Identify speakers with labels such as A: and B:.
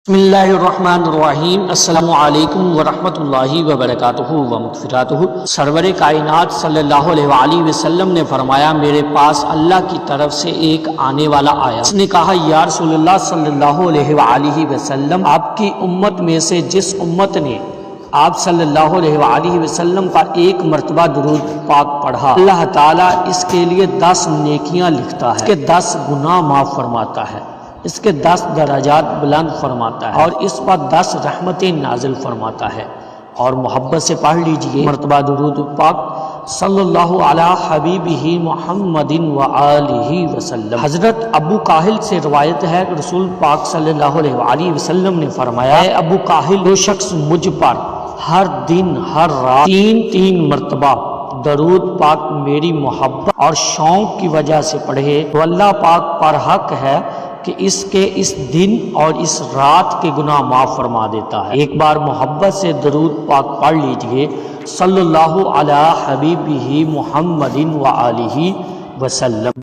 A: بسم اللہ الرحمن الرحیم۔ السلام علیکم ورحمۃ اللہ وبرکاتہ ومغفراتہ۔ سرور کائنات صلی اللہ علیہ وآلہ وسلم نے فرمایا، میرے پاس اللہ کی طرف سے ایک آنے والا آیا۔ اس نے کہا، یا رسول اللہ صلی اللہ علیہ وآلہ وسلم، آپ کی امت میں سے جس امت نے آپ صلی اللہ علیہ وآلہ وسلم پر ایک مرتبہ درود پاک پڑھا، اللہ تعالیٰ اس کے لیے 10 نیکیاں لکھتا ہے، اس کے 10 گناہ معاف فرماتا ہے، اس کے 10 درجات بلند فرماتا ہے اور اس پر 10 رحمتیں نازل فرماتا ہے۔ اور محبت سے پڑھ لیجئے مرتبہ درود پاک صلی اللہ علی حبیبہ محمد وآلہ وسلم۔ حضرت ابو کاہل سے روایت ہے کہ رسول پاک صلی اللہ علیہ وآلہ وسلم نے فرمایا، اے ابو کاہل، جو شخص مجھ پر ہر دن ہر رات 3 مرتبہ درود پاک میری محبت اور شوق کی وجہ سے پڑھے تو اللہ پاک پر حق ہے کہ اس کے اس دن اور اس رات کے گناہ معاف فرما دیتا ہے۔ ایک بار محبت سے درود پاک پڑھ لیجئے، صلی اللہ علی حبیبہ محمد وآلہ وسلم۔